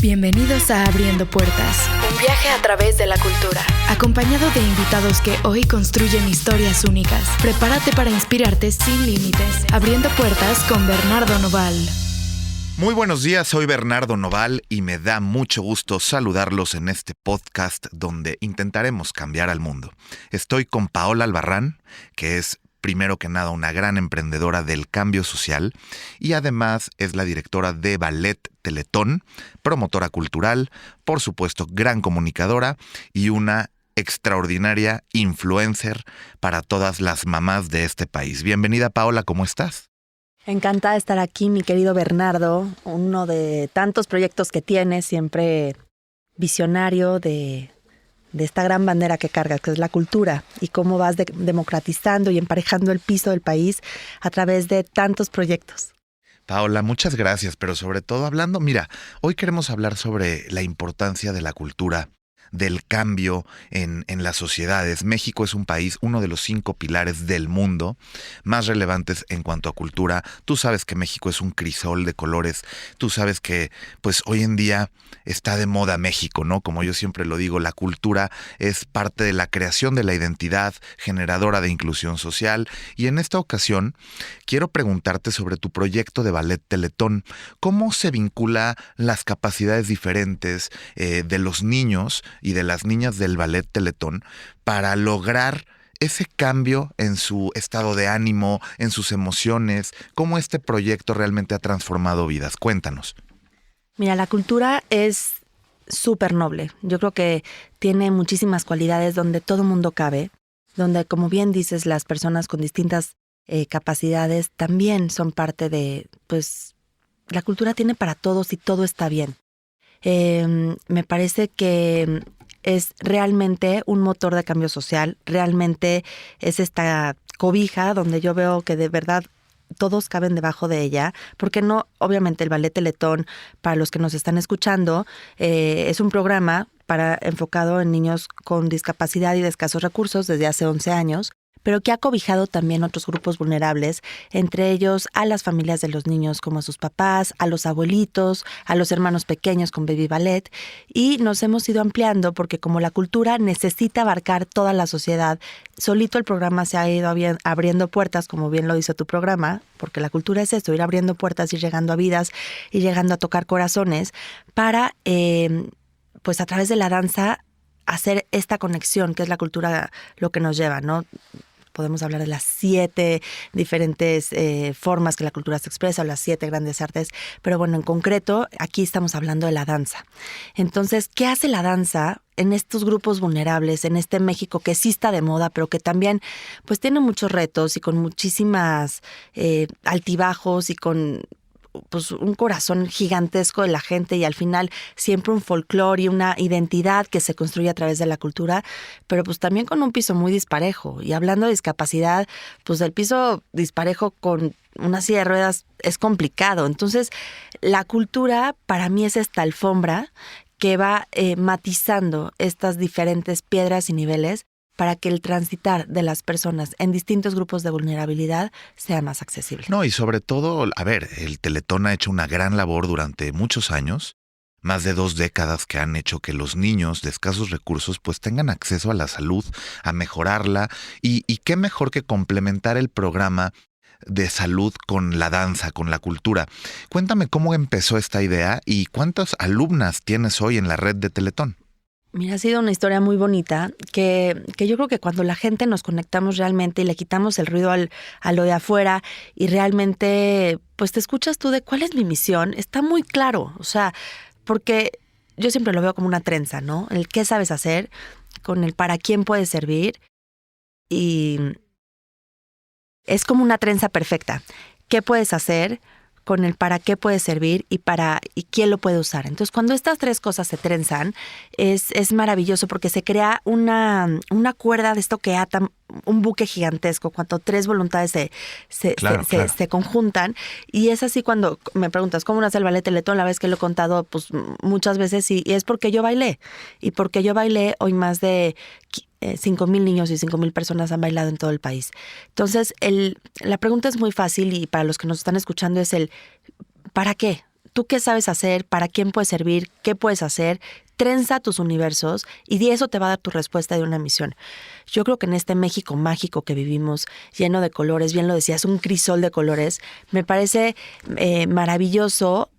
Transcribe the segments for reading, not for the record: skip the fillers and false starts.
Bienvenidos a Abriendo Puertas, un viaje a través de la cultura, acompañado de invitados que hoy construyen historias únicas. Prepárate para inspirarte sin límites. Abriendo Puertas con Bernardo Noval. Muy buenos días, soy Bernardo Noval y me da mucho gusto saludarlos en este podcast donde intentaremos cambiar al mundo. Estoy con Paola Albarrán, que es primero que nada una gran emprendedora del cambio social y además es la directora de Ballet Teletón, promotora cultural, por supuesto gran comunicadora y una extraordinaria influencer para todas las mamás de este país. Bienvenida, Paola, ¿cómo estás? Encantada de estar aquí, mi querido Bernardo, uno de tantos proyectos que tienes, siempre visionario de esta gran bandera que cargas, que es la cultura, y cómo vas democratizando y emparejando el piso del país a través de tantos proyectos. Paola, muchas gracias, pero sobre todo hoy queremos hablar sobre la importancia de la cultura, del cambio en las sociedades. México es un país, uno de los 5 pilares del mundo más relevantes en cuanto a cultura. Tú sabes que México es un crisol de colores. Tú sabes que, pues, hoy en día está de moda México, ¿no? Como yo siempre lo digo, la cultura es parte de la creación de la identidad, generadora de inclusión social. Y en esta ocasión, quiero preguntarte sobre tu proyecto de Ballet Teletón. ¿Cómo se vincula las capacidades diferentes de los niños y de las niñas del Ballet Teletón para lograr ese cambio en su estado de ánimo, en sus emociones? ¿Cómo este proyecto realmente ha transformado vidas? Cuéntanos. Mira, la cultura es súper noble. Yo creo que tiene muchísimas cualidades donde todo mundo cabe, donde, como bien dices, las personas con distintas capacidades también son parte de, pues, la cultura tiene para todos y todo está bien. Me parece que es realmente un motor de cambio social, realmente es esta cobija donde yo veo que de verdad todos caben debajo de ella, porque no, obviamente el Ballet Teletón, para los que nos están escuchando, es un programa enfocado en niños con discapacidad y de escasos recursos desde hace 11 años, pero que ha cobijado también otros grupos vulnerables, entre ellos a las familias de los niños como a sus papás, a los abuelitos, a los hermanos pequeños con Baby Ballet, y nos hemos ido ampliando porque como la cultura necesita abarcar toda la sociedad, solito el programa se ha ido abriendo puertas, como bien lo dice tu programa, porque la cultura es esto, ir abriendo puertas, ir llegando a vidas, ir llegando a tocar corazones, para, pues a través de la danza, hacer esta conexión, que es la cultura lo que nos lleva, ¿no? Podemos hablar de las 7 diferentes formas que la cultura se expresa, o las 7 grandes artes, pero bueno, en concreto, aquí estamos hablando de la danza. Entonces, ¿qué hace la danza en estos grupos vulnerables, en este México que sí está de moda, pero que también pues tiene muchos retos y con muchísimas altibajos y con pues un corazón gigantesco de la gente y al final siempre un folclore y una identidad que se construye a través de la cultura, pero pues también con un piso muy disparejo. Y hablando de discapacidad, pues el piso disparejo con una silla de ruedas es complicado. Entonces, la cultura para mí es esta alfombra que va matizando estas diferentes piedras y niveles para que el transitar de las personas en distintos grupos de vulnerabilidad sea más accesible. No, y sobre todo, el Teletón ha hecho una gran labor durante muchos años, más de 2 décadas que han hecho que los niños de escasos recursos pues tengan acceso a la salud, a mejorarla, y qué mejor que complementar el programa de salud con la danza, con la cultura. Cuéntame cómo empezó esta idea y cuántas alumnas tienes hoy en la red de Teletón. Mira, ha sido una historia muy bonita que yo creo que cuando la gente nos conectamos realmente y le quitamos el ruido a lo de afuera y realmente pues te escuchas tú de cuál es mi misión, está muy claro, o sea, porque yo siempre lo veo como una trenza, ¿no? El qué sabes hacer, con el para quién puedes servir y es como una trenza perfecta. ¿Qué puedes hacer? Con el para qué puede servir y quién lo puede usar. Entonces, cuando estas 3 cosas se trenzan, es maravilloso porque se crea una cuerda de esto que ata un buque gigantesco, cuando 3 voluntades se conjuntan. Y es así cuando me preguntas, ¿cómo nace el Ballet Teletón? La vez que lo he contado pues muchas veces y es porque yo bailé. Y porque yo bailé, hoy más de 5,000 niños y 5,000 personas han bailado en todo el país. Entonces, la pregunta es muy fácil y para los que nos están escuchando es ¿para qué? ¿Tú qué sabes hacer? ¿Para quién puedes servir? ¿Qué puedes hacer? Trenza tus universos y de eso te va a dar tu respuesta de una misión. Yo creo que en este México mágico que vivimos, lleno de colores, bien lo decías, un crisol de colores, me parece maravilloso.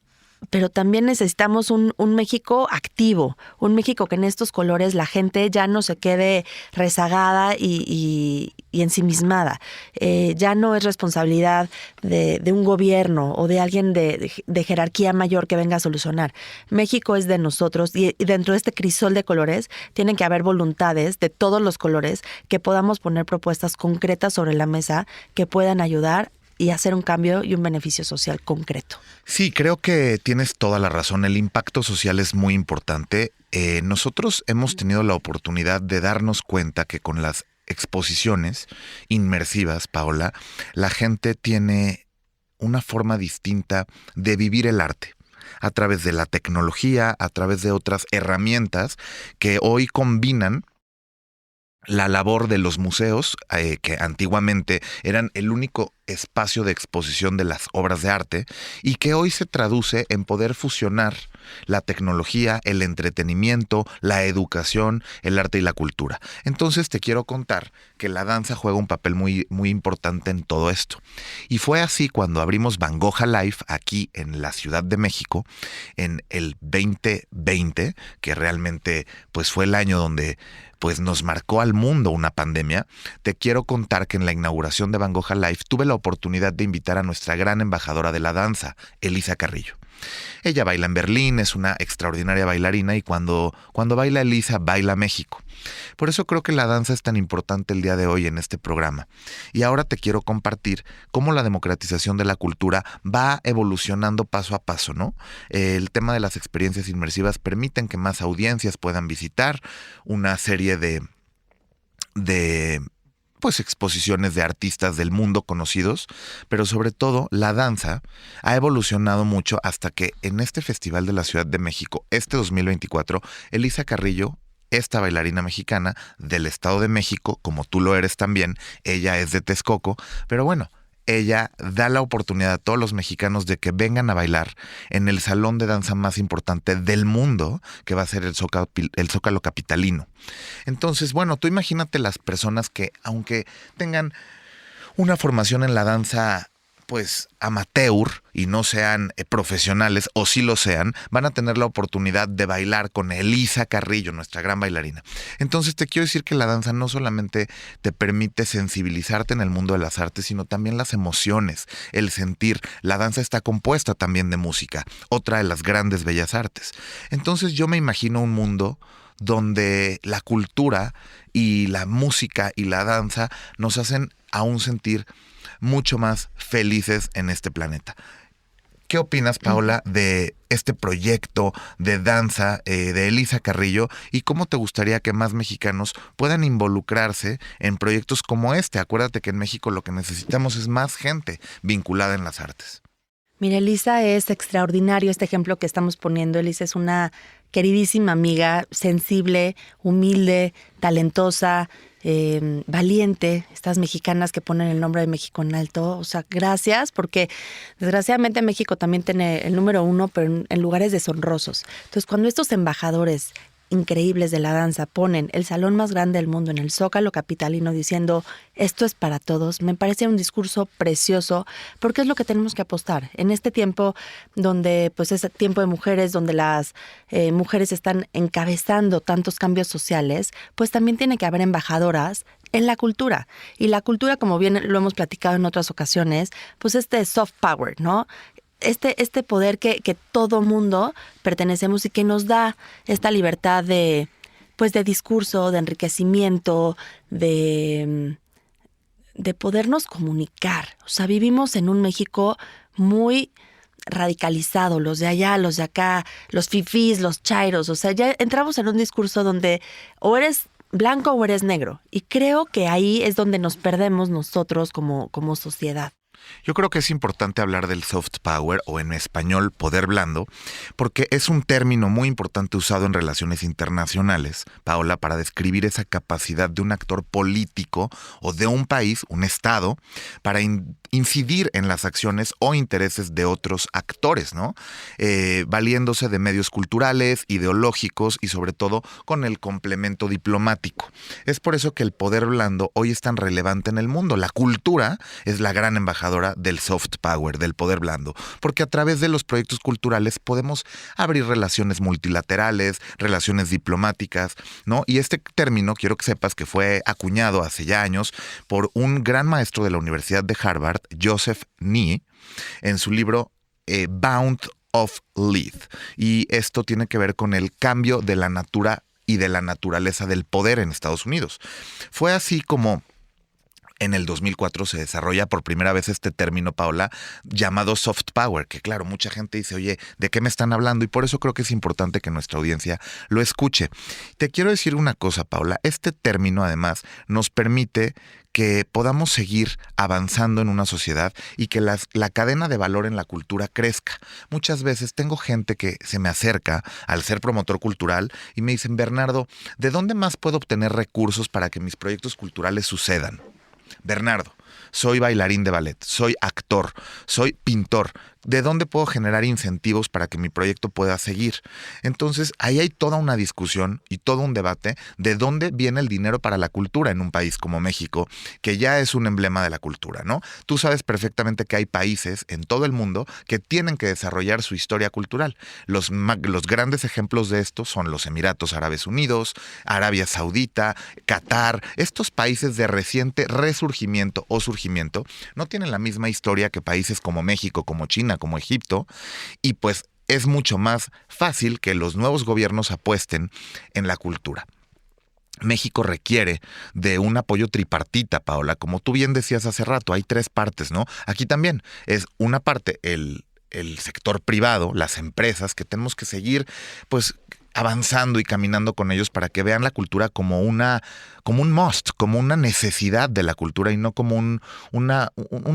Pero también necesitamos un México activo, un México que en estos colores la gente ya no se quede rezagada y ensimismada. Ya no es responsabilidad de un gobierno o de alguien de jerarquía mayor que venga a solucionar. México es de nosotros y dentro de este crisol de colores tienen que haber voluntades de todos los colores que podamos poner propuestas concretas sobre la mesa que puedan ayudar y hacer un cambio y un beneficio social concreto. Sí, creo que tienes toda la razón. El impacto social es muy importante. Nosotros hemos tenido la oportunidad de darnos cuenta que con las exposiciones inmersivas, Paola, la gente tiene una forma distinta de vivir el arte a través de la tecnología, a través de otras herramientas que hoy combinan la labor de los museos, que antiguamente eran el único espacio de exposición de las obras de arte y que hoy se traduce en poder fusionar la tecnología, el entretenimiento, la educación, el arte y la cultura. Entonces te quiero contar que la danza juega un papel muy, muy importante en todo esto. Y fue así cuando abrimos Van Gogh Alive aquí en la Ciudad de México en el 2020, que realmente pues fue el año donde pues nos marcó al mundo una pandemia. Te quiero contar que en la inauguración de Van Gogh Alive tuve la oportunidad de invitar a nuestra gran embajadora de la danza, Elisa Carrillo. Ella baila en Berlín, es una extraordinaria bailarina y cuando baila Elisa, baila México. Por eso creo que la danza es tan importante el día de hoy en este programa. Y ahora te quiero compartir cómo la democratización de la cultura va evolucionando paso a paso, ¿no? El tema de las experiencias inmersivas permiten que más audiencias puedan visitar una serie de pues exposiciones de artistas del mundo conocidos, pero sobre todo la danza ha evolucionado mucho hasta que en este Festival de la Ciudad de México, este 2024, Elisa Carrillo, esta bailarina mexicana del Estado de México, como tú lo eres también, ella es de Texcoco, pero bueno, ella da la oportunidad a todos los mexicanos de que vengan a bailar en el salón de danza más importante del mundo, que va a ser el Zócalo Capitalino. Entonces, bueno, tú imagínate las personas que, aunque tengan una formación en la danza pues amateur y no sean profesionales, o sí lo sean, van a tener la oportunidad de bailar con Elisa Carrillo, nuestra gran bailarina. Entonces te quiero decir que la danza no solamente te permite sensibilizarte en el mundo de las artes, sino también las emociones, el sentir. La danza está compuesta también de música, otra de las grandes bellas artes. Entonces yo me imagino un mundo donde la cultura y la música y la danza nos hacen aún sentir mucho más felices en este planeta. ¿Qué opinas, Paola, de este proyecto de danza de Elisa Carrillo y cómo te gustaría que más mexicanos puedan involucrarse en proyectos como este? Acuérdate que en México lo que necesitamos es más gente vinculada en las artes. Mira, Elisa es extraordinario este ejemplo que estamos poniendo. Elisa es una queridísima amiga, sensible, humilde, talentosa, valiente, estas mexicanas que ponen el nombre de México en alto. O sea, gracias, porque desgraciadamente México también tiene el número 1, pero en lugares deshonrosos. Entonces, cuando estos embajadores increíbles de la danza ponen el salón más grande del mundo en el Zócalo Capitalino diciendo esto es para todos, me parece un discurso precioso, porque es lo que tenemos que apostar en este tiempo donde pues es tiempo de mujeres, donde las mujeres están encabezando tantos cambios sociales, pues también tiene que haber embajadoras en la cultura. Y la cultura, como bien lo hemos platicado en otras ocasiones, pues soft power, ¿no? Este poder que todo mundo pertenecemos y que nos da esta libertad de discurso, de enriquecimiento, de podernos comunicar. O sea, vivimos en un México muy radicalizado, los de allá, los de acá, los fifís, los chairos. O sea, ya entramos en un discurso donde o eres blanco o eres negro. Y creo que ahí es donde nos perdemos nosotros como sociedad. Yo creo que es importante hablar del soft power, o en español poder blando, porque es un término muy importante usado en relaciones internacionales, Paola, para describir esa capacidad de un actor político o de un país, un estado, para incidir en las acciones o intereses de otros actores, ¿no? Valiéndose de medios culturales, ideológicos y sobre todo con el complemento diplomático. Es por eso que el poder blando hoy es tan relevante en el mundo. La cultura es la gran embajadora del soft power, del poder blando, porque a través de los proyectos culturales podemos abrir relaciones multilaterales, relaciones diplomáticas, ¿no? Y este término, quiero que sepas que fue acuñado hace ya años por un gran maestro de la Universidad de Harvard, Joseph Nye, en su libro Bound of Leith. Y esto tiene que ver con el cambio de la natura y de la naturaleza del poder en Estados Unidos. Fue así como en el 2004 se desarrolla por primera vez este término, Paola, llamado soft power, que claro, mucha gente dice, oye, ¿de qué me están hablando? Y por eso creo que es importante que nuestra audiencia lo escuche. Te quiero decir una cosa, Paola, este término además nos permite que podamos seguir avanzando en una sociedad y que la cadena de valor en la cultura crezca. Muchas veces tengo gente que se me acerca al ser promotor cultural y me dicen, Bernardo, ¿de dónde más puedo obtener recursos para que mis proyectos culturales sucedan? Bernardo, soy bailarín de ballet, soy actor, soy pintor. ¿De dónde puedo generar incentivos para que mi proyecto pueda seguir? Entonces, ahí hay toda una discusión y todo un debate de dónde viene el dinero para la cultura en un país como México, que ya es un emblema de la cultura, ¿no? Tú sabes perfectamente que hay países en todo el mundo que tienen que desarrollar su historia cultural. Los grandes ejemplos de esto son los Emiratos Árabes Unidos, Arabia Saudita, Qatar. Estos países de reciente resurgimiento o surgimiento no tienen la misma historia que países como México, como China, como Egipto, y pues es mucho más fácil que los nuevos gobiernos apuesten en la cultura. México requiere de un apoyo tripartita, Paola, como tú bien decías hace rato, hay 3 partes, ¿no? Aquí también es una parte el sector privado, las empresas, que tenemos que seguir, pues, avanzando y caminando con ellos para que vean la cultura como un must, como una necesidad de la cultura y no como un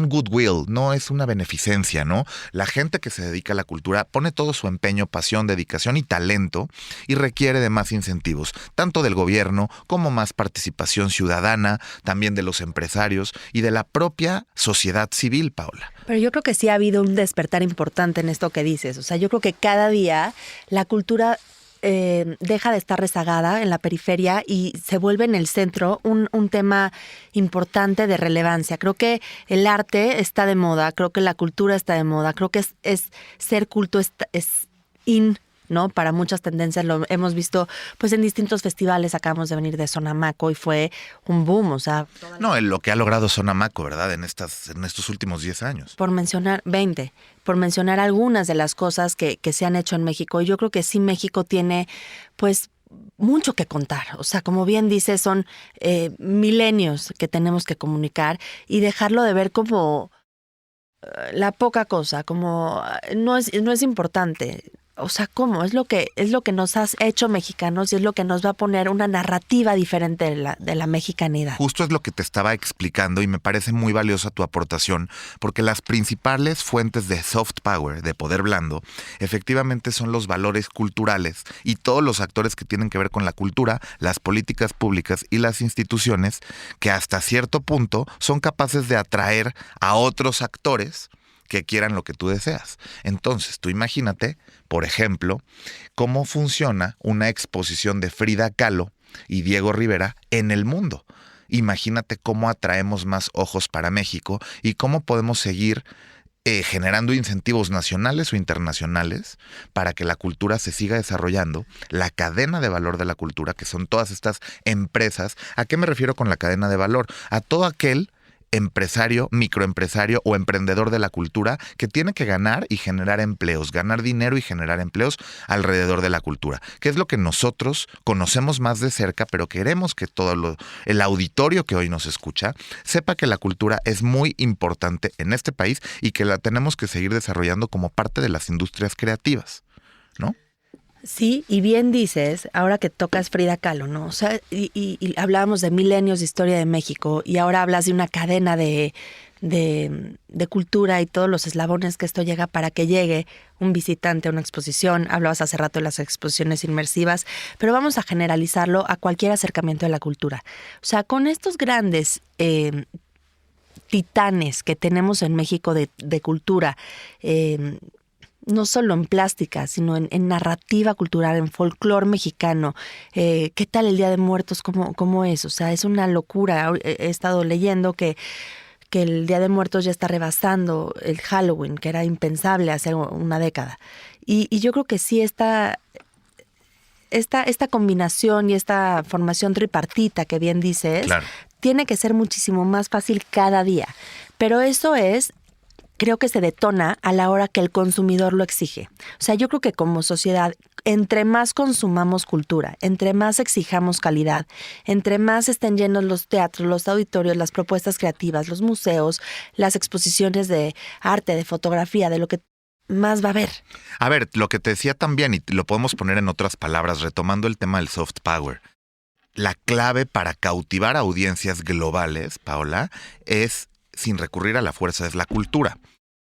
goodwill, no es una beneficencia, ¿no? La gente que se dedica a la cultura pone todo su empeño, pasión, dedicación y talento y requiere de más incentivos, tanto del gobierno como más participación ciudadana, también de los empresarios y de la propia sociedad civil, Paola. Pero yo creo que sí ha habido un despertar importante en esto que dices. O sea, yo creo que cada día la cultura deja de estar rezagada en la periferia y se vuelve en el centro un tema importante de relevancia. Creo que el arte está de moda, creo que la cultura está de moda, creo que es ser culto es in, ¿no? Para muchas tendencias lo hemos visto pues en distintos festivales. Acabamos de venir de Sonamaco y fue un boom, o sea... No, lo que ha logrado Sonamaco, ¿verdad? En estos últimos 10 años. Por mencionar 20, por mencionar algunas de las cosas que se han hecho en México. Y yo creo que sí México tiene pues mucho que contar. O sea, como bien dice, son milenios que tenemos que comunicar y dejarlo de ver como la poca cosa, como no es importante. O sea, ¿cómo? Es lo que nos has hecho mexicanos y es lo que nos va a poner una narrativa diferente de la mexicanidad. Justo es lo que te estaba explicando y me parece muy valiosa tu aportación, porque las principales fuentes de soft power, de poder blando, efectivamente son los valores culturales y todos los actores que tienen que ver con la cultura, las políticas públicas y las instituciones que hasta cierto punto son capaces de atraer a otros actores que quieran lo que tú deseas. Entonces, tú imagínate, por ejemplo, cómo funciona una exposición de Frida Kahlo y Diego Rivera en el mundo. Imagínate cómo atraemos más ojos para México y cómo podemos seguir generando incentivos nacionales o internacionales para que la cultura se siga desarrollando, la cadena de valor de la cultura, que son todas estas empresas. ¿A qué me refiero con la cadena de valor? A todo aquel empresario, microempresario o emprendedor de la cultura que tiene que ganar y generar empleos, ganar dinero y generar empleos alrededor de la cultura, que es lo que nosotros conocemos más de cerca, pero queremos que todo el auditorio que hoy nos escucha sepa que la cultura es muy importante en este país y que la tenemos que seguir desarrollando como parte de las industrias creativas, ¿no? Sí, y bien dices, ahora que tocas Frida Kahlo, ¿no? O sea, y hablábamos de milenios de historia de México y ahora hablas de una cadena de cultura y todos los eslabones que esto llega para que llegue un visitante a una exposición. Hablabas hace rato de las exposiciones inmersivas, pero vamos a generalizarlo a cualquier acercamiento de la cultura. O sea, con estos grandes titanes que tenemos en México de cultura, no solo en plástica, sino en narrativa cultural, en folclore mexicano. ¿Qué tal el Día de Muertos? ¿Cómo es? O sea, es una locura. He estado leyendo que el Día de Muertos ya está rebasando el Halloween, que era impensable hace una década. Y yo creo que sí, esta combinación y esta formación tripartita que bien dices, Claro. tiene que ser muchísimo más fácil cada día. Pero eso creo que se detona a la hora que el consumidor lo exige. O sea, yo creo que como sociedad, entre más consumamos cultura, entre más exijamos calidad, entre más estén llenos los teatros, los auditorios, las propuestas creativas, los museos, las exposiciones de arte, de fotografía, de lo que más va a haber. A ver, lo que te decía también, y lo podemos poner en otras palabras, retomando el tema del soft power. La clave para cautivar audiencias globales, Paola, es, sin recurrir a la fuerza, es la cultura.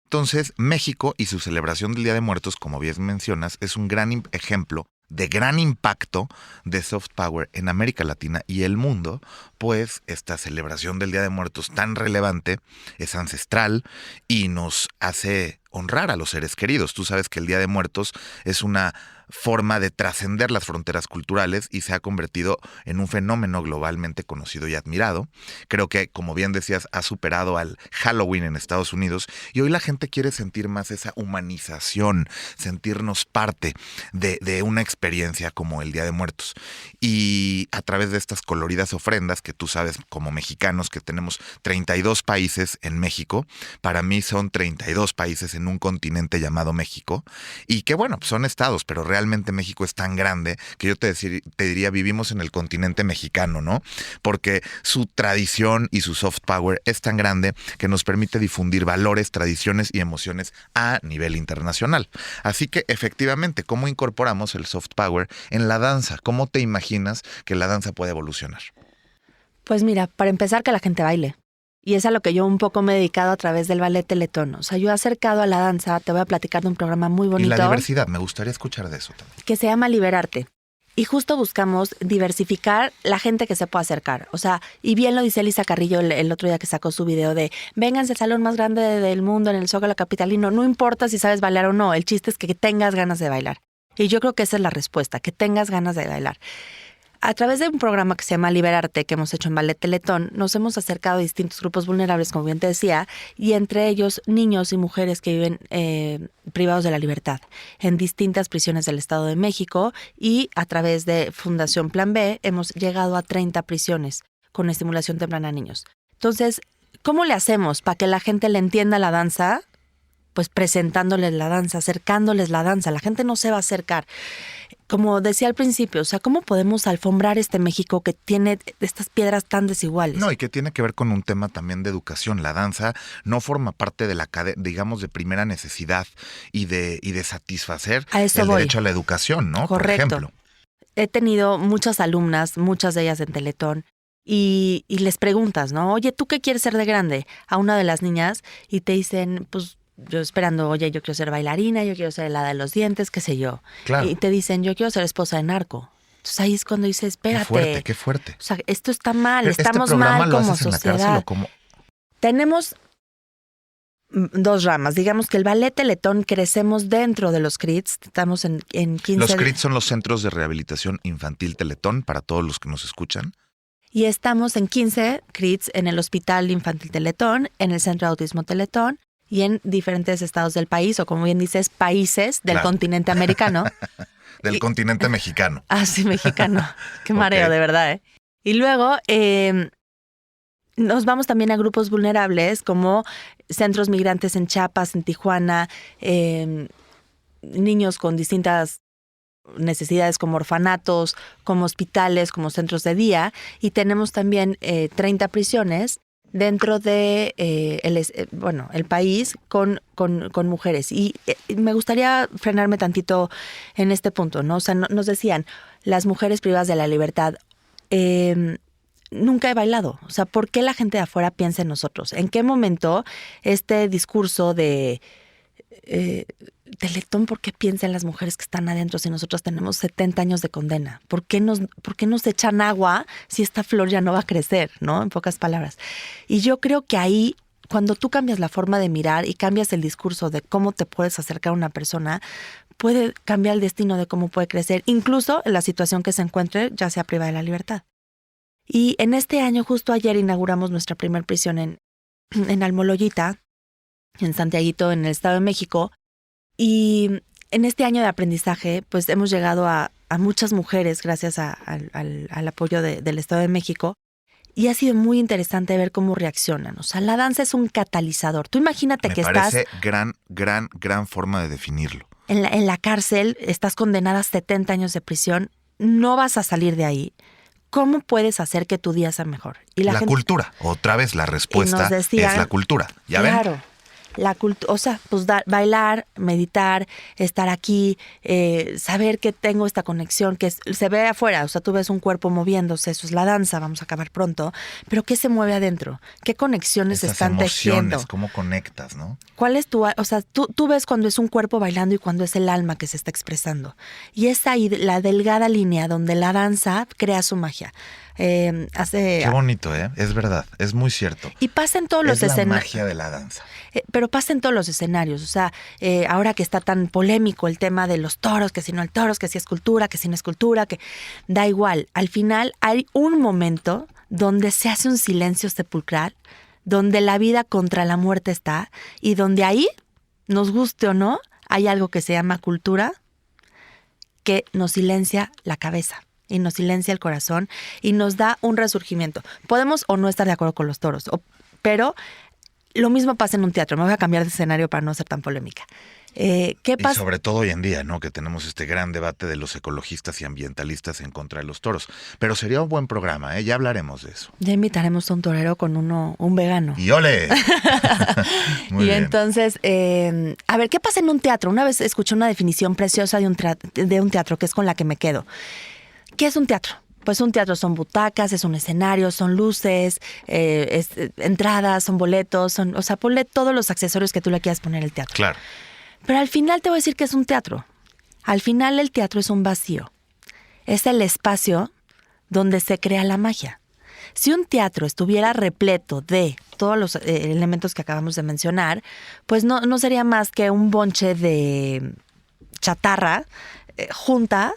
Entonces, México y su celebración del Día de Muertos, como bien mencionas, es un gran ejemplo de gran impacto de soft power en América Latina y el mundo, pues esta celebración del Día de Muertos tan relevante es ancestral y nos hace honrar a los seres queridos. Tú sabes que el Día de Muertos es una forma de trascender las fronteras culturales y se ha convertido en un fenómeno globalmente conocido y admirado. Creo que, como bien decías, ha superado al Halloween en Estados Unidos y hoy la gente quiere sentir más esa humanización, sentirnos parte de una experiencia como el Día de Muertos. Y a través de estas coloridas ofrendas, que tú sabes como mexicanos que tenemos 32 países en México, para mí son 32 países en un continente llamado México, y que bueno, pues son estados, pero realmente México es tan grande que yo te diría vivimos en el continente mexicano, ¿no? Porque su tradición y su soft power es tan grande que nos permite difundir valores, tradiciones y emociones a nivel internacional. Así que efectivamente, ¿cómo incorporamos el soft power en la danza? ¿Cómo te imaginas que la danza puede evolucionar? Pues mira, para empezar, que la gente baile. Y es a lo que yo un poco me he dedicado a través del ballet Teletón. O sea, yo he acercado a la danza, te voy a platicar de un programa muy bonito. Y la diversidad, me gustaría escuchar de eso también. Que se llama Liberarte. Y justo buscamos diversificar la gente que se pueda acercar. O sea, y bien lo dice Elisa Carrillo el otro día que sacó su video de vénganse al salón más grande del mundo en el Zócalo capitalino. No importa si sabes bailar o no, el chiste es que tengas ganas de bailar. Y yo creo que esa es la respuesta, que tengas ganas de bailar. A través de un programa que se llama Liberarte, que hemos hecho en Ballet Teletón, nos hemos acercado a distintos grupos vulnerables, como bien te decía, y entre ellos niños y mujeres que viven privados de la libertad en distintas prisiones del Estado de México, y a través de Fundación Plan B hemos llegado a 30 prisiones con estimulación temprana a niños. Entonces, ¿cómo le hacemos para que la gente le entienda la danza? Pues presentándoles la danza, acercándoles la danza. La gente no se va a acercar. Como decía al principio, o sea, ¿cómo podemos alfombrar este México que tiene estas piedras tan desiguales? No, y que tiene que ver con un tema también de educación. La danza no forma parte de la digamos, de primera necesidad y de satisfacer el derecho a la educación, ¿no? Correcto. Por ejemplo. He tenido muchas alumnas, muchas de ellas en Teletón, y les preguntas, ¿no? Oye, ¿tú qué quieres ser de grande? A una de las niñas, y te dicen, pues, yo esperando, oye, yo quiero ser bailarina, yo quiero ser la de los dientes, qué sé yo. Claro. Y te dicen, yo quiero ser esposa de narco. Entonces ahí es cuando dices, espérate. Qué fuerte. O sea, esto está mal, estamos programa mal lo como haces sociedad. en la cárcel, ¿o cómo? Tenemos dos ramas. Digamos que el Ballet Teletón crecemos dentro de los CRITs. Estamos en 15... Los CRITs son los Centros de Rehabilitación Infantil Teletón, para todos los que nos escuchan. Y estamos en 15 CRITs en el Hospital Infantil Teletón, en el Centro de Autismo Teletón, y en diferentes estados del país, o como bien dices, países del continente americano. Del continente mexicano. Ah, sí, mexicano. Qué mareo, de verdad, ¿eh? Y luego nos vamos también a grupos vulnerables como centros migrantes en Chiapas, en Tijuana, niños con distintas necesidades como orfanatos, como hospitales, como centros de día. Y tenemos también 30 prisiones dentro de el país con mujeres. Y me gustaría frenarme tantito en este punto, ¿no? O sea, nos decían, las mujeres privadas de la libertad, nunca he bailado. O sea, ¿por qué la gente de afuera piensa en nosotros? ¿En qué momento este discurso de Teletón, por qué piensa en las mujeres que están adentro si nosotros tenemos 70 años de condena? ¿Por qué nos echan agua si esta flor ya no va a crecer, ¿no? En pocas palabras. Y yo creo que ahí cuando tú cambias la forma de mirar y cambias el discurso de cómo te puedes acercar a una persona, puede cambiar el destino de cómo puede crecer, incluso en la situación que se encuentre, ya sea privada de la libertad. Y en este año, justo ayer, inauguramos nuestra primera prisión en Almoloyita, en Santiaguito, en el Estado de México. Y en este año de aprendizaje, pues hemos llegado a muchas mujeres gracias al apoyo del Estado de México. Y ha sido muy interesante ver cómo reaccionan. O sea, la danza es un catalizador. Tú imagínate que estás... Me parece gran forma de definirlo. En la cárcel, estás condenada a 70 años de prisión, no vas a salir de ahí. ¿Cómo puedes hacer que tu día sea mejor? Y la gente, cultura. Otra vez la respuesta decían, es la cultura. ¿Ya ven? Claro. La o sea, pues bailar, meditar, estar aquí, saber que tengo esta conexión, que se ve afuera, o sea, tú ves un cuerpo moviéndose, eso es la danza, vamos a acabar pronto, pero ¿qué se mueve adentro? ¿Qué conexiones esas están tejiendo? ¿Cómo conectas, no? ¿Cuál es tu, o sea, tú ves cuando es un cuerpo bailando y cuando es el alma que se está expresando? Y es ahí la delgada línea donde la danza crea su magia. Qué bonito, es verdad, es muy cierto. Y pasa en todos los escenarios. Es la magia de la danza. Pero pasa en todos los escenarios, o sea, ahora que está tan polémico el tema de los toros, que si no hay toros, que si es cultura, que si no es cultura, que da igual. Al final hay un momento donde se hace un silencio sepulcral, donde la vida contra la muerte está y donde ahí, nos guste o no, hay algo que se llama cultura que nos silencia la cabeza. Y nos silencia el corazón y nos da un resurgimiento. Podemos o no estar de acuerdo con los toros, pero lo mismo pasa en un teatro. Me voy a cambiar de escenario para no ser tan polémica. ¿Qué pasa? Y sobre todo hoy en día, ¿no? Que tenemos este gran debate de los ecologistas y ambientalistas en contra de los toros. Pero sería un buen programa, ya hablaremos de eso. Ya invitaremos a un torero con un vegano. ¡Y ole! Muy bien. Entonces, a ver, ¿qué pasa en un teatro? Una vez escuché una definición preciosa de un teatro, que es con la que me quedo. ¿Qué es un teatro? Pues un teatro son butacas, es un escenario, son luces, entradas, son boletos, o sea, ponle todos los accesorios que tú le quieras poner al teatro. Claro. Pero al final te voy a decir que es un teatro. Al final el teatro es un vacío. Es el espacio donde se crea la magia. Si un teatro estuviera repleto de todos los elementos que acabamos de mencionar, pues no sería más que un bonche de chatarra junta,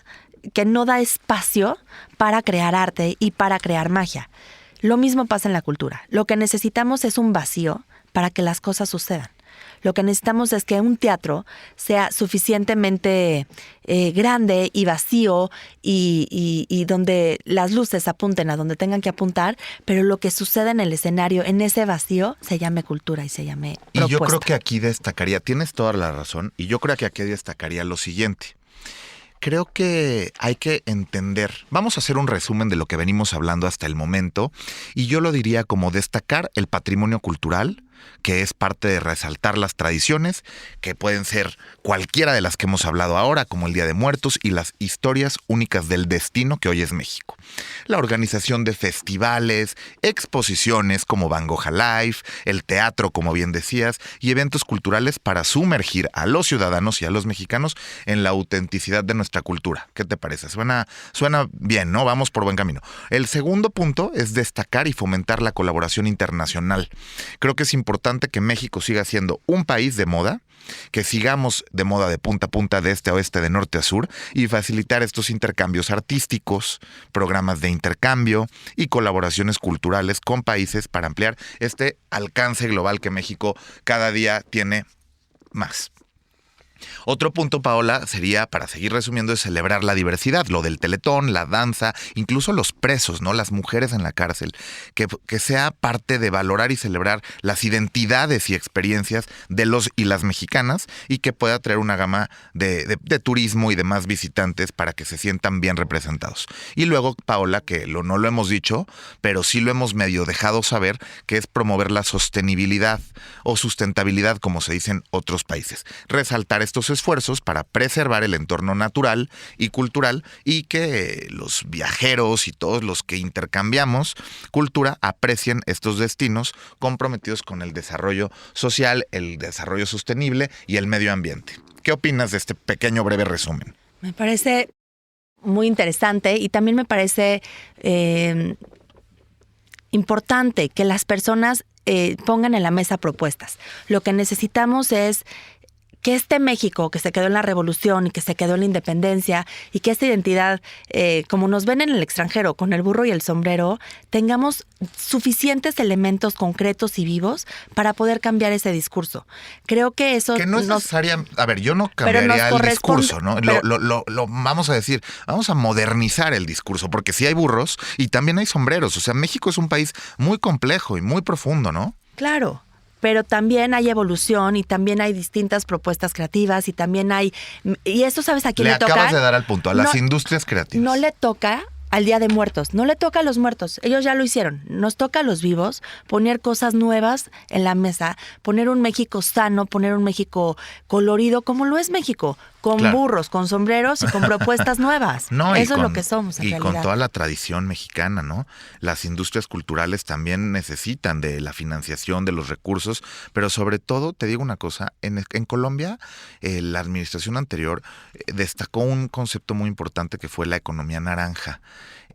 que no da espacio para crear arte y para crear magia. Lo mismo pasa en la cultura. Lo que necesitamos es un vacío para que las cosas sucedan. Lo que necesitamos es que un teatro sea suficientemente grande y vacío y donde las luces apunten a donde tengan que apuntar, pero lo que suceda en el escenario, en ese vacío, se llame cultura y se llame propuesta. Y yo creo que aquí destacaría, tienes toda la razón, y yo creo que aquí destacaría lo siguiente. Creo que hay que entender, vamos a hacer un resumen de lo que venimos hablando hasta el momento, y yo lo diría como destacar el patrimonio cultural, que es parte de resaltar las tradiciones, que pueden ser cualquiera de las que hemos hablado ahora, como el Día de Muertos y las historias únicas del destino que hoy es México. La organización de festivales, exposiciones como Van Gogh Alive, el teatro, como bien decías, y eventos culturales para sumergir a los ciudadanos y a los mexicanos en la autenticidad de nuestra cultura. ¿Qué te parece? Suena bien, ¿no? Vamos por buen camino. El segundo punto es destacar y fomentar la colaboración internacional. Creo que es importante que México siga siendo un país de moda, que sigamos de moda de punta a punta, de este a oeste, de norte a sur, y facilitar estos intercambios artísticos, programas de intercambio y colaboraciones culturales con países para ampliar este alcance global que México cada día tiene más. Otro punto, Paola, sería, para seguir resumiendo, es celebrar la diversidad, lo del teletón, la danza, incluso los presos, ¿no? Las mujeres en la cárcel, que sea parte de valorar y celebrar las identidades y experiencias de los y las mexicanas, y que pueda traer una gama de turismo y de más visitantes para que se sientan bien representados. Y luego, Paola, que no lo hemos dicho, pero sí lo hemos medio dejado saber, que es promover la sostenibilidad o sustentabilidad, como se dice en otros países. Resaltar estos esfuerzos para preservar el entorno natural y cultural, y que los viajeros y todos los que intercambiamos cultura aprecien estos destinos comprometidos con el desarrollo social, el desarrollo sostenible y el medio ambiente. ¿Qué opinas de este pequeño breve resumen? Me parece muy interesante, y también me parece importante que las personas pongan en la mesa propuestas. Lo que necesitamos es que este México que se quedó en la revolución y que se quedó en la independencia y que esta identidad, como nos ven en el extranjero, con el burro y el sombrero, tengamos suficientes elementos concretos y vivos para poder cambiar ese discurso. Creo que eso... Que no es necesaria... A ver, yo no cambiaría el discurso, ¿no? Lo vamos a decir, vamos a modernizar el discurso, porque sí hay burros y también hay sombreros. O sea, México es un país muy complejo y muy profundo, ¿no? Claro. Pero también hay evolución y también hay distintas propuestas creativas y también hay... Y eso, ¿sabes a quién le toca? Le acabas de dar al punto, a las industrias creativas. No le toca al Día de Muertos, no le toca a los muertos, ellos ya lo hicieron. Nos toca a los vivos poner cosas nuevas en la mesa, poner un México sano, poner un México colorido como lo es México, con burros, con sombreros y con propuestas nuevas. Eso es lo que somos en realidad. Y con toda la tradición mexicana, ¿no? Las industrias culturales también necesitan de la financiación, de los recursos, pero sobre todo, te digo una cosa, en Colombia la administración anterior destacó un concepto muy importante que fue la economía naranja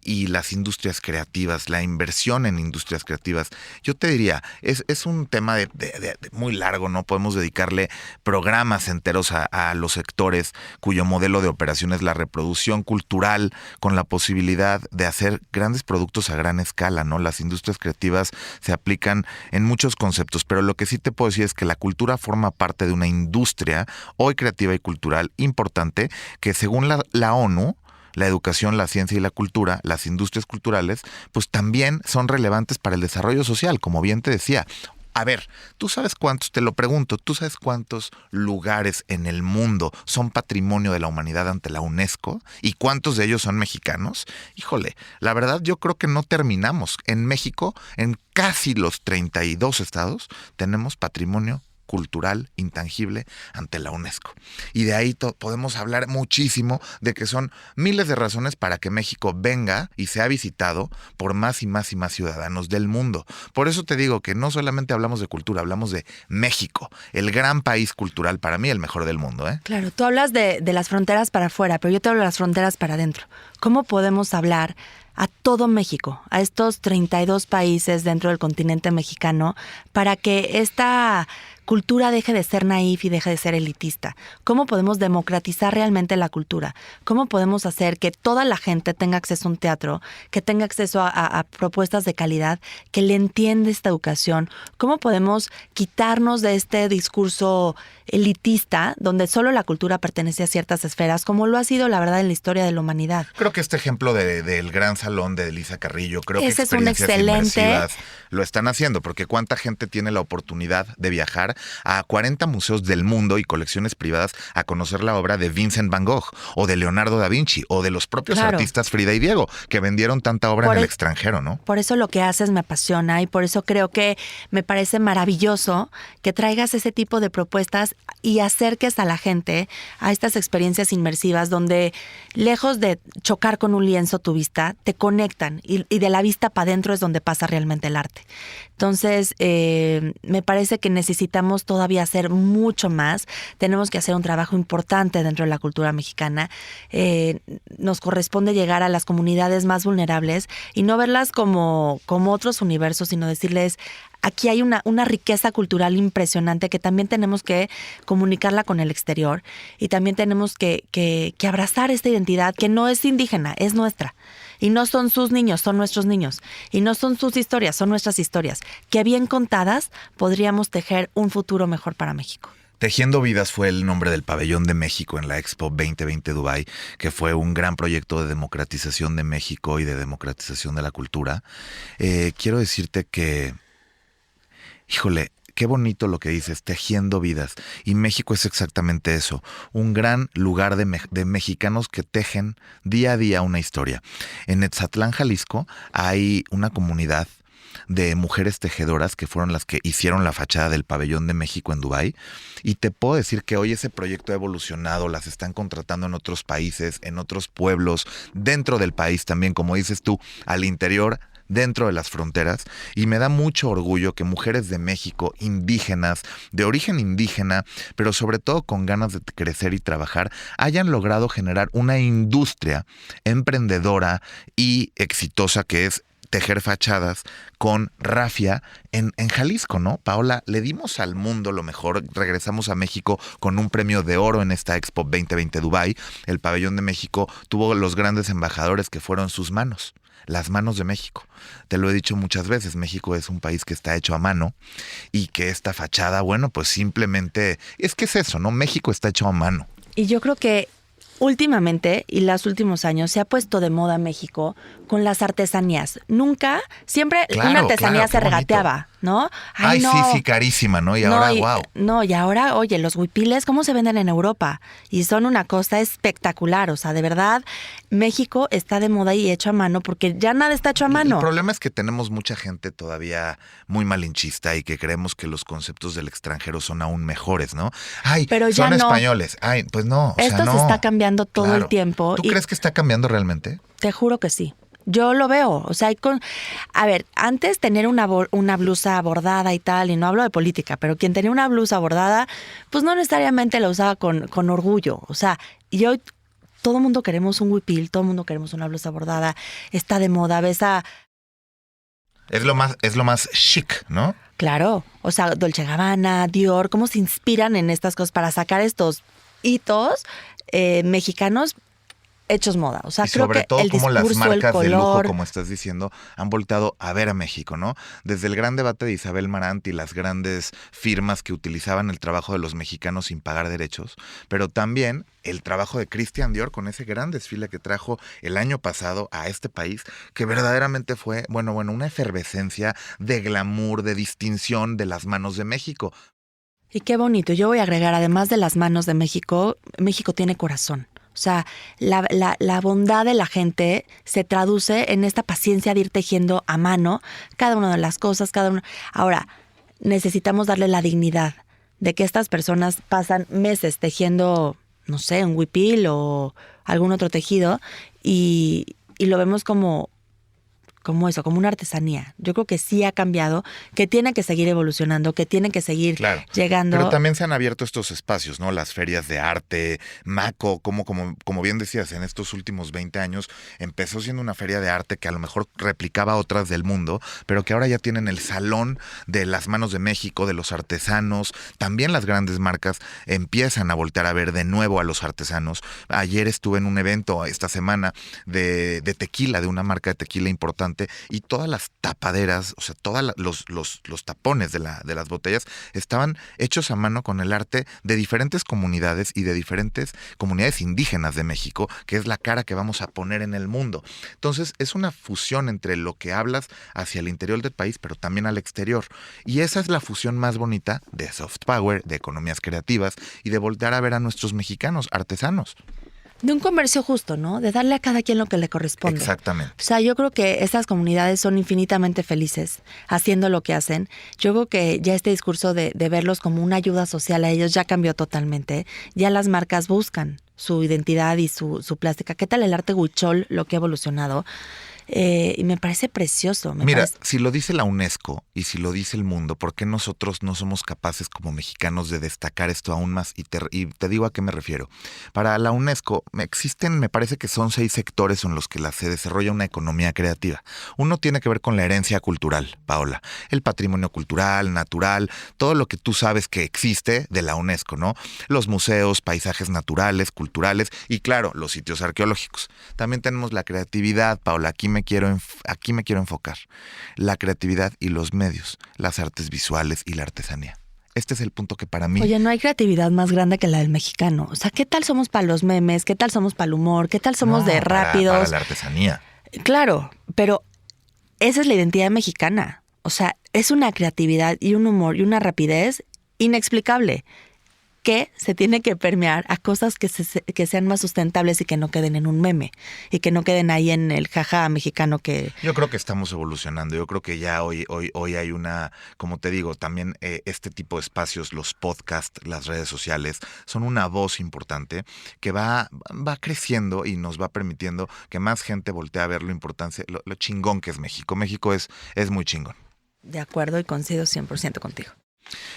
y las industrias creativas, la inversión en industrias creativas. Yo te diría, es un tema de muy largo, ¿no? Podemos dedicarle programas enteros a los sectores cuyo modelo de operación es la reproducción cultural con la posibilidad de hacer grandes productos a gran escala, ¿no? Las industrias creativas se aplican en muchos conceptos, pero lo que sí te puedo decir es que la cultura forma parte de una industria hoy creativa y cultural importante que según la ONU, la educación, la ciencia y la cultura, las industrias culturales, pues también son relevantes para el desarrollo social, como bien te decía. A ver, tú sabes cuántos lugares en el mundo son patrimonio de la humanidad ante la UNESCO y cuántos de ellos son mexicanos. Híjole, la verdad yo creo que no terminamos. En México, en casi los 32 estados, tenemos patrimonio cultural intangible ante la UNESCO. Y de ahí podemos hablar muchísimo de que son miles de razones para que México venga y sea visitado por más y más y más ciudadanos del mundo. Por eso te digo que no solamente hablamos de cultura, hablamos de México, el gran país cultural, para mí el mejor del mundo, ¿eh? Claro, tú hablas de las fronteras para afuera, pero yo te hablo de las fronteras para adentro. ¿Cómo podemos hablar a todo México, a estos 32 países dentro del continente mexicano, para que esta cultura deje de ser naif y deje de ser elitista? ¿Cómo podemos democratizar realmente la cultura? ¿Cómo podemos hacer que toda la gente tenga acceso a un teatro, que tenga acceso a propuestas de calidad, que le entienda esta educación? ¿Cómo podemos quitarnos de este discurso elitista donde solo la cultura pertenece a ciertas esferas, como lo ha sido, la verdad, en la historia de la humanidad? Creo que este ejemplo del Gran Salón de Elisa Carrillo, creo que ese es un excelente inmersivas lo están haciendo, porque cuánta gente tiene la oportunidad de viajar a 40 museos del mundo y colecciones privadas a conocer la obra de Vincent Van Gogh o de Leonardo da Vinci o de los propios artistas Frida y Diego, que vendieron tanta obra en el extranjero, ¿no? Por eso lo que haces me apasiona y por eso creo que me parece maravilloso que traigas ese tipo de propuestas y acerques a la gente a estas experiencias inmersivas donde, lejos de chocar con un lienzo tu vista, te conectan y de la vista para adentro es donde pasa realmente el arte. Entonces, me parece que necesitamos todavía hacer mucho más. Tenemos que hacer un trabajo importante dentro de la cultura mexicana. Nos corresponde llegar a las comunidades más vulnerables y no verlas como otros universos, sino decirles: aquí hay una riqueza cultural impresionante que también tenemos que comunicarla con el exterior y también tenemos que abrazar esta identidad que no es indígena, es nuestra. Y no son sus niños, son nuestros niños. Y no son sus historias, son nuestras historias. Que bien contadas podríamos tejer un futuro mejor para México. Tejiendo Vidas fue el nombre del pabellón de México en la Expo 2020 Dubái, que fue un gran proyecto de democratización de México y de democratización de la cultura. Quiero decirte que, híjole, qué bonito lo que dices, tejiendo vidas. Y México es exactamente eso, un gran lugar de mexicanos que tejen día a día una historia. En Etzatlán, Jalisco, hay una comunidad de mujeres tejedoras que fueron las que hicieron la fachada del pabellón de México en Dubái. Y te puedo decir que hoy ese proyecto ha evolucionado, las están contratando en otros países, en otros pueblos, dentro del país también, como dices tú, al interior, dentro de las fronteras, y me da mucho orgullo que mujeres de México, indígenas, de origen indígena, pero sobre todo con ganas de crecer y trabajar, hayan logrado generar una industria emprendedora y exitosa que es tejer fachadas con rafia en Jalisco, ¿no? Paola, le dimos al mundo lo mejor, regresamos a México con un premio de oro en esta Expo 2020 Dubái. El pabellón de México tuvo los grandes embajadores que fueron sus manos. Las manos de México. Te lo he dicho muchas veces, México es un país que está hecho a mano y que esta fachada, bueno, pues simplemente, es que es eso, ¿no? México está hecho a mano. Y yo creo que últimamente y los últimos años se ha puesto de moda México con las artesanías. Siempre una artesanía se regateaba, ¿no? Ay, no. Sí, carísima, ¿no? Y ahora, wow. No, y ahora, oye, los huipiles, ¿cómo se venden en Europa? Y son una cosa espectacular, o sea, de verdad, México está de moda y hecho a mano porque ya nada está hecho a mano. El problema es que tenemos mucha gente todavía muy malinchista y que creemos que los conceptos del extranjero son aún mejores, ¿no? Ay, pero ya son españoles. Ay, pues no, Esto se está cambiando todo el tiempo. ¿Tú crees que está cambiando realmente? Te juro que sí. Yo lo veo, o sea, a ver, antes tener una blusa bordada y tal, y no hablo de política, pero quien tenía una blusa bordada, pues no necesariamente la usaba con orgullo, o sea, y hoy todo el mundo queremos un huipil, todo el mundo queremos una blusa bordada, está de moda, ves a... Es lo más chic, ¿no? Claro, o sea, Dolce & Gabbana, Dior, cómo se inspiran en estas cosas para sacar estos hitos mexicanos hechos moda. O sea, y creo sobre que todo el como discurso, las marcas el de lujo, color, como estás diciendo, han voltado a ver a México, ¿no? Desde el gran debate de Isabel Marant y las grandes firmas que utilizaban el trabajo de los mexicanos sin pagar derechos, pero también el trabajo de Christian Dior con ese gran desfile que trajo el año pasado a este país, que verdaderamente fue, bueno, una efervescencia de glamour, de distinción de las manos de México. Y qué bonito. Yo voy a agregar, además de las manos de México, México tiene corazón. O sea, la bondad de la gente se traduce en esta paciencia de ir tejiendo a mano cada una de las cosas, Ahora, necesitamos darle la dignidad de que estas personas pasan meses tejiendo, no sé, un huipil o algún otro tejido y lo vemos como una artesanía. Yo creo que sí ha cambiado, que tiene que seguir evolucionando, que tiene que seguir llegando. Pero también se han abierto estos espacios, ¿no? Las ferias de arte, Maco, como bien decías, en estos últimos 20 años empezó siendo una feria de arte que a lo mejor replicaba otras del mundo, pero que ahora ya tienen el salón de las manos de México, de los artesanos. También las grandes marcas empiezan a voltear a ver de nuevo a los artesanos. Ayer estuve en un evento esta semana de tequila, de una marca de tequila importante, y todas las tapaderas, o sea, todos los tapones de las botellas estaban hechos a mano con el arte de diferentes comunidades y de diferentes comunidades indígenas de México, que es la cara que vamos a poner en el mundo. Entonces, es una fusión entre lo que hablas hacia el interior del país, pero también al exterior. Y esa es la fusión más bonita de soft power, de economías creativas y de voltear a ver a nuestros mexicanos artesanos. De un comercio justo, ¿no? De darle a cada quien lo que le corresponde. Exactamente. O sea, yo creo que estas comunidades son infinitamente felices haciendo lo que hacen. Yo creo que ya este discurso de verlos como una ayuda social a ellos ya cambió totalmente. Ya las marcas buscan su identidad y su plástica. ¿Qué tal el arte huichol, lo que ha evolucionado? Y me parece precioso. Mira, si lo dice la UNESCO y si lo dice el mundo, ¿por qué nosotros no somos capaces como mexicanos de destacar esto aún más? Y te digo a qué me refiero. Para la UNESCO existen, me parece que son 6 sectores en los que se desarrolla una economía creativa. Uno tiene que ver con la herencia cultural, Paola. El patrimonio cultural, natural, todo lo que tú sabes que existe de la UNESCO, ¿no? Los museos, paisajes naturales, culturales y claro, los sitios arqueológicos. También tenemos la creatividad, Paola. Aquí me quiero enfocar. La creatividad y los medios, las artes visuales y la artesanía. Este es el punto que para mí... Oye, no hay creatividad más grande que la del mexicano. O sea, ¿qué tal somos para los memes? ¿Qué tal somos para el humor? ¿Qué tal somos de rápidos? Para la artesanía. Claro, pero esa es la identidad mexicana. O sea, es una creatividad y un humor y una rapidez inexplicable que se tiene que permear a cosas que sean más sustentables y que no queden en un meme y que no queden ahí en el jaja mexicano que... Yo creo que estamos evolucionando. Yo creo que ya hoy hay una, como te digo, también este tipo de espacios, los podcasts, las redes sociales, son una voz importante que va creciendo y nos va permitiendo que más gente voltee a ver lo importante, lo chingón que es México. México es muy chingón. De acuerdo y coincido 100% contigo.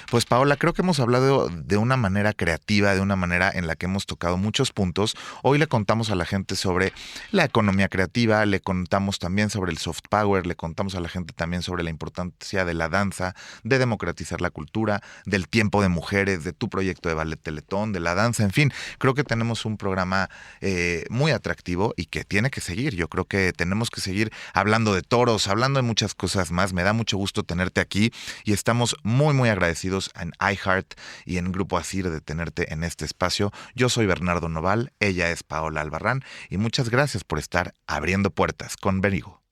Pues Paola, creo que hemos hablado de una manera creativa, de una manera en la que hemos tocado muchos puntos. Hoy le contamos a la gente sobre la economía creativa, le contamos también sobre el soft power, le contamos a la gente también sobre la importancia de la danza, de democratizar la cultura, del tiempo de mujeres, de tu proyecto de Ballet Teletón, de la danza, en fin. Creo que tenemos un programa muy atractivo y que tiene que seguir. Yo creo que tenemos que seguir hablando de toros, hablando de muchas cosas más. Me da mucho gusto tenerte aquí y estamos muy agradecidos en iHeart y en Grupo Asir de tenerte en este espacio. Yo soy Bernardo Noval, ella es Paola Albarrán y muchas gracias por estar abriendo puertas con Berigo.